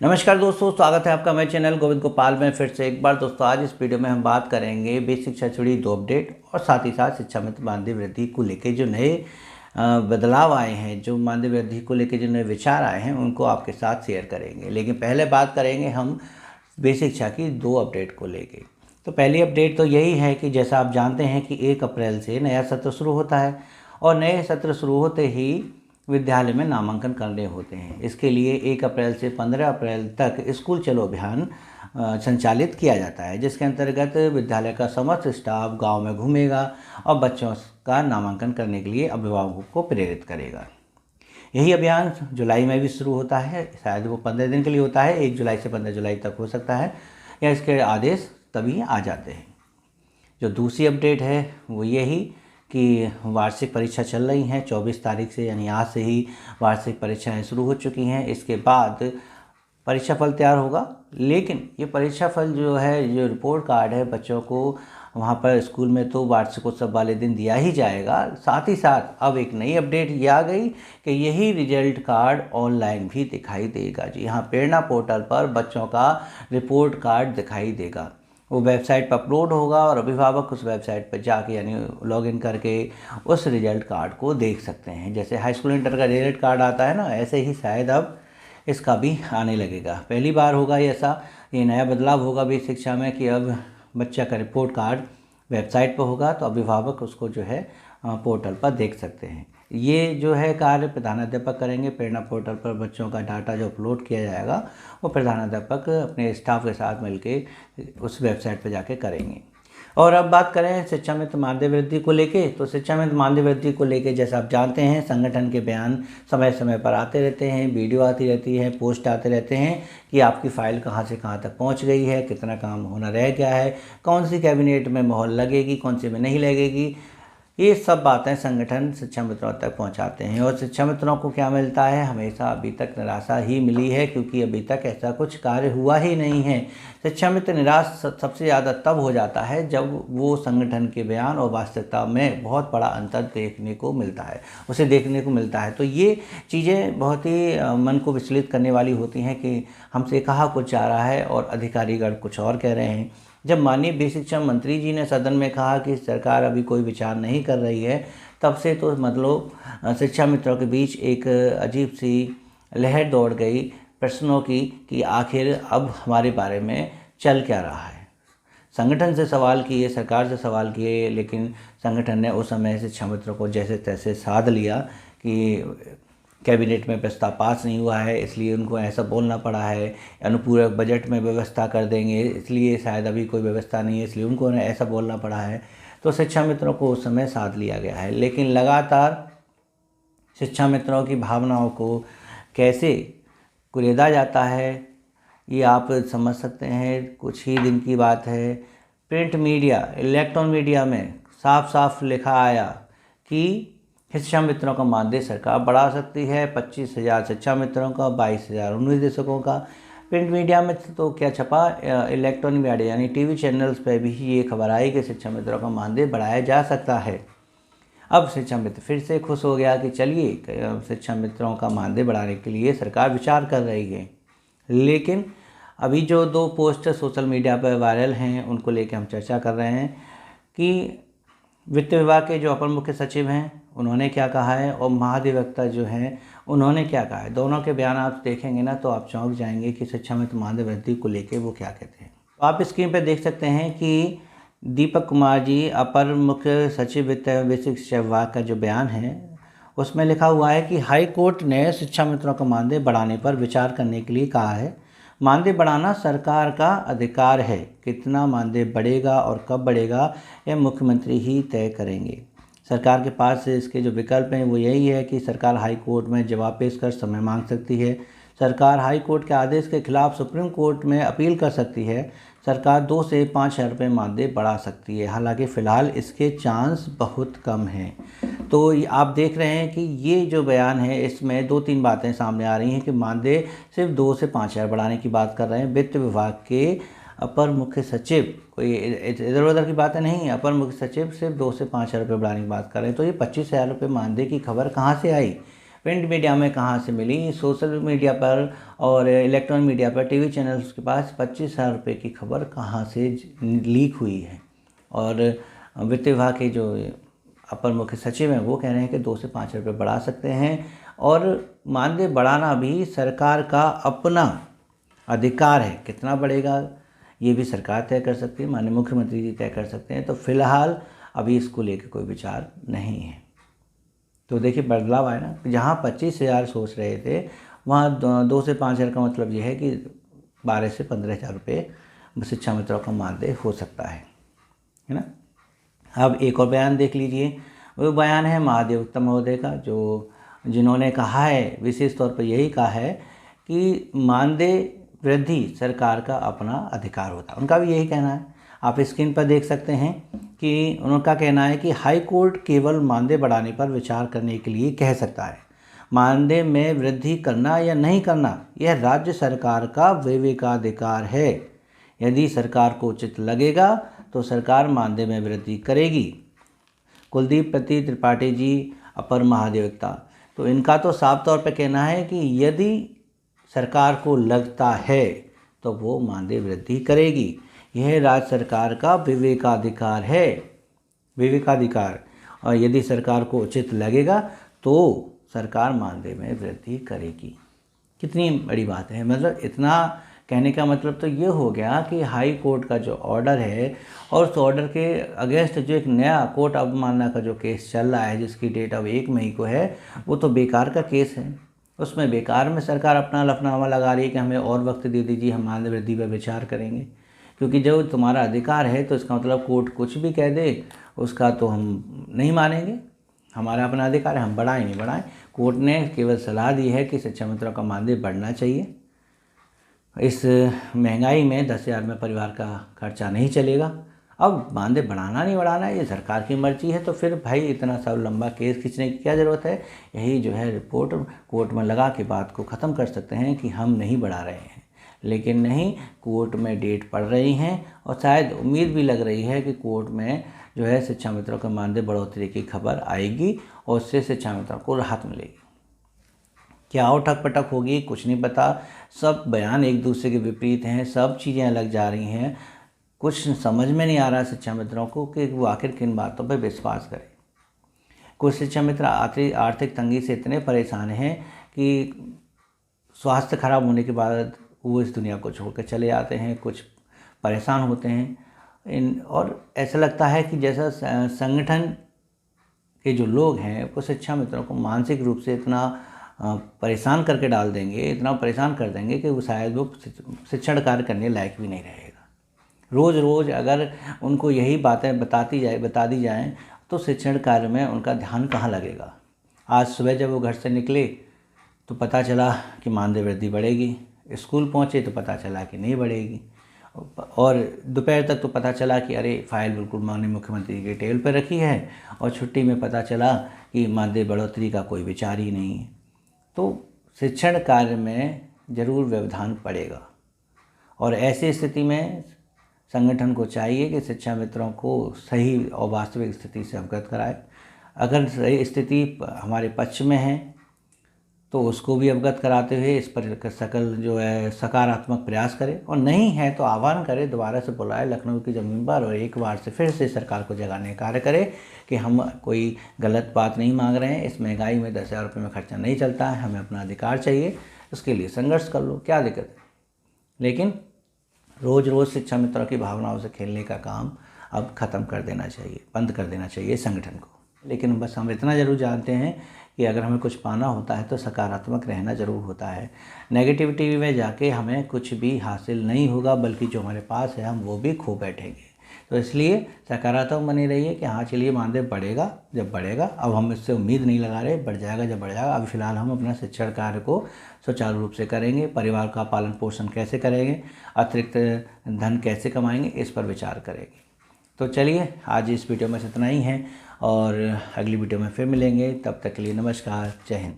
नमस्कार दोस्तों, स्वागत है आपका मेरे चैनल गोविंद गोपाल में फिर से एक बार। दोस्तों आज इस वीडियो में हम बात करेंगे बेसिक शिक्षा से जुड़ी 2 अपडेट और साथ ही साथ शिक्षा में मानदेय वृद्धि को लेकर जो नए बदलाव आए हैं, जो मानदेय वृद्धि को लेकर जो नए विचार आए हैं उनको आपके साथ शेयर करेंगे। लेकिन पहले बात करेंगे हम बेसिक शिक्षा की 2 अपडेट को लेके। तो पहली अपडेट तो यही है कि जैसा आप जानते हैं कि 1 अप्रैल से नया सत्र शुरू होता है और नए सत्र शुरू होते ही विद्यालय में नामांकन करने होते हैं। इसके लिए 1 अप्रैल से 15 अप्रैल तक स्कूल चलो अभियान संचालित किया जाता है, जिसके अंतर्गत विद्यालय का समस्त स्टाफ गांव में घूमेगा और बच्चों का नामांकन करने के लिए अभिभावकों को प्रेरित करेगा। यही अभियान जुलाई में भी शुरू होता है, शायद वो 15 दिन के लिए होता है, 1 जुलाई से 15 जुलाई तक हो सकता है, या इसके आदेश तभी आ जाते हैं। जो दूसरी अपडेट है वो यही कि वार्षिक परीक्षा चल रही हैं 24 तारीख से, यानी आज से ही वार्षिक परीक्षाएं शुरू हो चुकी हैं। इसके बाद परीक्षा फल तैयार होगा, लेकिन ये परीक्षा फल जो है, जो रिपोर्ट कार्ड है, बच्चों को वहाँ पर स्कूल में तो वार्षिकोत्सव वाले दिन दिया ही जाएगा। साथ ही साथ अब एक नई अपडेट ये आ गई कि यही रिजल्ट कार्ड ऑनलाइन भी दिखाई देगा। जी हाँ, प्रेरणा पोर्टल पर बच्चों का रिपोर्ट कार्ड दिखाई देगा। वो वेबसाइट पर अपलोड होगा और अभिभावक उस वेबसाइट पर जाके, यानी लॉगिन करके उस रिजल्ट कार्ड को देख सकते हैं। जैसे हाई स्कूल इंटर का रिजल्ट कार्ड आता है ना, ऐसे ही शायद अब इसका भी आने लगेगा। पहली बार होगा ऐसा, ये नया बदलाव होगा भी शिक्षा में कि अब बच्चा का रिपोर्ट कार्ड वेबसाइट पर होगा तो अभिभावक उसको जो है पोर्टल पर देख सकते हैं। ये जो है कार्य प्रधानाध्यापक करेंगे। प्रेरणा पोर्टल पर बच्चों का डाटा जो अपलोड किया जाएगा वो प्रधानाध्यापक अपने स्टाफ के साथ मिलकर उस वेबसाइट पर जाके करेंगे। और अब बात करें शिक्षा में मानदेय वृद्धि को लेके, तो शिक्षा में मानदेय वृद्धि को लेके जैसा आप जानते हैं संगठन के बयान समय समय पर आते रहते हैं, वीडियो आती रहती है, पोस्ट आते रहते हैं कि आपकी फ़ाइल कहाँ से कहाँ तक पहुँच गई है, कितना काम होना रह गया है, कौन सी कैबिनेट में मोहर लगेगी, कौन सी में नहीं लगेगी। ये सब बातें संगठन शिक्षा मित्रों तक पहुंचाते हैं और शिक्षा मित्रों को क्या मिलता है, हमेशा अभी तक निराशा ही मिली है, क्योंकि अभी तक ऐसा कुछ कार्य हुआ ही नहीं है। शिक्षा मित्र निराश सबसे ज़्यादा तब हो जाता है जब वो संगठन के बयान और वास्तविकता में बहुत बड़ा अंतर देखने को मिलता है, उसे देखने को मिलता है। तो ये चीज़ें बहुत ही मन को विचलित करने वाली होती हैं कि हमसे कहा कुछ जा रहा है और अधिकारीगण कुछ और कह रहे हैं। जब माननीय बेसिक शिक्षा मंत्री जी ने सदन में कहा कि सरकार अभी कोई विचार नहीं कर रही है, तब से तो मतलब शिक्षा मित्रों के बीच एक अजीब सी लहर दौड़ गई प्रश्नों की कि आखिर अब हमारे बारे में चल क्या रहा है। संगठन से सवाल किए, सरकार से सवाल किए, लेकिन संगठन ने उस समय शिक्षा मित्रों को जैसे तैसे साध लिया कि कैबिनेट में प्रस्ताव पास नहीं हुआ है, इसलिए उनको ऐसा बोलना पड़ा है। अनुपूरक बजट में व्यवस्था कर देंगे, इसलिए शायद अभी कोई व्यवस्था नहीं है, इसलिए उनको ऐसा बोलना पड़ा है। तो शिक्षा मित्रों को उस समय साथ लिया गया है, लेकिन लगातार शिक्षा मित्रों की भावनाओं को कैसे कुरेदा जाता है ये आप समझ सकते हैं। कुछ ही दिन की बात है, प्रिंट मीडिया, इलेक्ट्रॉनिक मीडिया में साफ साफ लिखा आया कि शिक्षा मित्रों का मानदेय सरकार बढ़ा सकती है। 25,000 शिक्षा मित्रों का, 22,000 उन निदेशकों का। प्रिंट मीडिया में तो क्या छपा, इलेक्ट्रॉनिक मीडिया यानी टीवी चैनल्स पर भी ये खबर आई कि शिक्षा मित्रों का मानदेय बढ़ाया जा सकता है। अब शिक्षा मित्र फिर से खुश हो गया कि चलिए शिक्षा मित्रों का मानदेय बढ़ाने के लिए सरकार विचार कर रही है। लेकिन अभी जो 2 पोस्ट सोशल मीडिया पर वायरल हैं उनको लेकर हम चर्चा कर रहे हैं कि वित्त विभाग के जो अपर मुख्य सचिव हैं उन्होंने क्या कहा है और महाधिवक्ता जो हैं उन्होंने क्या कहा है। दोनों के बयान आप देखेंगे ना तो आप चौंक जाएंगे कि शिक्षा में मानदेय वृद्धि को लेके वो क्या कहते हैं। तो आप स्क्रीन पर देख सकते हैं कि दीपक कुमार जी, अपर मुख्य सचिव वित्त एवं बेसिक शिक्षा विभाग का जो बयान है उसमें लिखा हुआ है कि हाई कोर्ट ने शिक्षा मित्रों का मानदेय बढ़ाने पर विचार करने के लिए कहा है। मानदेय बढ़ाना सरकार का अधिकार है, कितना मानदेय बढ़ेगा और कब बढ़ेगा यह मुख्यमंत्री ही तय करेंगे। सरकार के पास इसके जो विकल्प हैं वो यही है कि सरकार हाई कोर्ट में जवाब पेश कर समय मांग सकती है। सरकार हाई कोर्ट के आदेश के खिलाफ सुप्रीम कोर्ट में अपील कर सकती है। सरकार 2 से 5 हज़ार रुपये मानदेय बढ़ा सकती है। हालांकि फ़िलहाल इसके चांस बहुत कम हैं। तो आप देख रहे हैं कि ये जो बयान है इसमें 2-3 बातें सामने आ रही हैं कि मानदेय सिर्फ 2 से 5 हज़ार बढ़ाने की बात कर रहे हैं वित्त विभाग के अपर मुख्य सचिव। कोई इधर उधर की बातें नहीं है, अपर मुख्य सचिव सिर्फ 2 से 5 हज़ार रुपये बढ़ाने की बात कर रहे हैं। तो ये 25,000 रुपये मानदेय की खबर कहाँ से आई? प्रिंट मीडिया में कहाँ से मिली, सोशल मीडिया पर और इलेक्ट्रॉनिक मीडिया पर टीवी चैनल्स के पास 25,000 रुपये की खबर कहाँ से लीक हुई है। और वित्त विभाग के जो अपर मुख्य सचिव हैं वो कह रहे हैं कि 2 से 5 रुपये बढ़ा सकते हैं, और मानदेय बढ़ाना भी सरकार का अपना अधिकार है। कितना बढ़ेगा ये भी सरकार तय कर सकती है, माननीय मुख्यमंत्री जी तय कर सकते हैं। तो फिलहाल अभी इसको लेकर कोई विचार नहीं है। तो देखिए बदलाव आया ना, जहाँ 25,000 सोच रहे थे वहाँ 2 से 5,000 का मतलब ये है कि 12 से 15,000 रुपये शिक्षा मित्रों का मानदेय हो सकता है ना। अब एक और बयान देख लीजिए, वो बयान है महाधिवक्ता महोदय का, जिन्होंने कहा है, विशेष तौर पर यही कहा है कि मानदेय वृद्धि सरकार का अपना अधिकार होता है। उनका भी यही कहना है। आप स्क्रीन पर देख सकते हैं कि उनका कहना है कि हाई कोर्ट केवल मानदेय बढ़ाने पर विचार करने के लिए कह सकता है। मानदेय में वृद्धि करना या नहीं करना यह राज्य सरकार का विवेकाधिकार है। यदि सरकार को उचित लगेगा तो सरकार मानदेय में वृद्धि करेगी। कुलदीप प्रति त्रिपाठी जी अपर महाधिवक्ता, तो इनका तो साफ तौर पर कहना है कि यदि सरकार को लगता है तो वो मानदेय वृद्धि करेगी। यह राज्य सरकार का विवेकाधिकार है, विवेकाधिकार। और यदि सरकार को उचित लगेगा तो सरकार मानदेय में वृद्धि करेगी। कितनी बड़ी बात है। मतलब इतना कहने का मतलब तो ये हो गया कि हाई कोर्ट का जो ऑर्डर है और उस ऑर्डर के अगेंस्ट जो एक नया कोर्ट अवमानना का जो केस चल रहा है, जिसकी डेट अब 1 मई को है, वो तो बेकार का केस है। उसमें बेकार में सरकार अपना लफनामा लगा रही है कि हमें और वक्त दे दीजिए, हम मानदेय वृद्धि पर विचार करेंगे। क्योंकि जो तुम्हारा अधिकार है तो इसका मतलब कोर्ट कुछ भी कह दे उसका तो हम नहीं मानेंगे। हमारा अपना अधिकार है, हम बढ़ाएं नहीं बढ़ाएं। कोर्ट ने केवल सलाह दी है कि शिक्षा मित्रों का मानदेय बढ़ना चाहिए। इस महंगाई में 10,000 में परिवार का खर्चा नहीं चलेगा। अब मानदेय बढ़ाना नहीं बढ़ाना ये सरकार की मर्जी है, तो फिर भाई इतना सब लंबा केस खींचने की क्या ज़रूरत है। यही जो है रिपोर्ट कोर्ट में लगा के बात को ख़त्म कर सकते हैं कि हम नहीं बढ़ा रहे हैं। लेकिन नहीं, कोर्ट में डेट पड़ रही हैं और शायद उम्मीद भी लग रही है कि कोर्ट में जो है शिक्षा मित्रों का मानदेय बढ़ोतरी की खबर आएगी और उससे शिक्षा मित्रों को राहत मिलेगी। क्या उठक पटक होगी कुछ नहीं पता। सब बयान एक दूसरे के विपरीत हैं, सब चीज़ें अलग जा रही हैं। कुछ समझ में नहीं आ रहा शिक्षा मित्रों को कि वो आखिर किन बातों पर विश्वास करें। कुछ शिक्षा मित्र आर्थिक तंगी से इतने परेशान हैं कि स्वास्थ्य खराब होने के बाद वो इस दुनिया को छोड़कर चले जाते हैं। कुछ परेशान होते हैं और ऐसा लगता है कि जैसा संगठन के जो लोग हैं वो शिक्षा मित्रों को मानसिक रूप से इतना परेशान करके डाल देंगे, इतना परेशान कर देंगे कि वो शायद वो शिक्षण कार्य करने लायक भी नहीं रहेगा। रोज़ रोज़ अगर उनको यही बातें बता दी जाएं तो शिक्षण कार्य में उनका ध्यान कहाँ लगेगा। आज सुबह जब वो घर से निकले तो पता चला कि मानदेय वृद्धि बढ़ेगी, स्कूल पहुँचे तो पता चला कि नहीं बढ़ेगी, और दोपहर तक तो पता चला कि अरे फाइल बिल्कुल माननीय मुख्यमंत्री के टेबल पर रखी है, और छुट्टी में पता चला कि मानदेय बढ़ोतरी का कोई विचार ही नहीं है। तो शिक्षण कार्य में ज़रूर व्यवधान पड़ेगा और ऐसी स्थिति में संगठन को चाहिए कि शिक्षा मित्रों को सही और वास्तविक स्थिति से अवगत कराए। अगर सही स्थिति हमारे पक्ष में है तो उसको भी अवगत कराते हुए इस पर सकल जो है सकारात्मक प्रयास करें, और नहीं है तो आह्वान करें, दोबारा से बुलाए लखनऊ की ज़मीन पर और एक बार से फिर से सरकार को जगाने का कार्य करें कि हम कोई गलत बात नहीं मांग रहे हैं। इस महंगाई में 10,000 रुपये में खर्चा नहीं चलता है, हमें अपना अधिकार चाहिए, उसके लिए संघर्ष कर लो, क्या दिक्कत है। लेकिन रोज़ रोज़ शिक्षा मित्रों की भावनाओं से खेलने का काम अब ख़त्म कर देना चाहिए, बंद कर देना चाहिए संगठन को। लेकिन बस हम इतना ज़रूर जानते हैं कि अगर हमें कुछ पाना होता है तो सकारात्मक रहना ज़रूर होता है। नेगेटिविटी में जाके हमें कुछ भी हासिल नहीं होगा, बल्कि जो हमारे पास है हम वो भी खो बैठेंगे। तो इसलिए सकारात्मक बने रहिए कि हाँ चलिए मानदेय बढ़ेगा, जब बढ़ेगा, अब हम इससे उम्मीद नहीं लगा रहे, बढ़ जाएगा जब बढ़ जाएगा। अभी फ़िलहाल हम अपना शिक्षण कार्य को सुचारू रूप से करेंगे, परिवार का पालन पोषण कैसे करेंगे, अतिरिक्त धन कैसे कमाएंगे, इस पर विचार करेंगे। तो चलिए आज इस वीडियो में इतना ही है और अगली वीडियो में फिर मिलेंगे। तब तक के लिए नमस्कार, जय हिंद।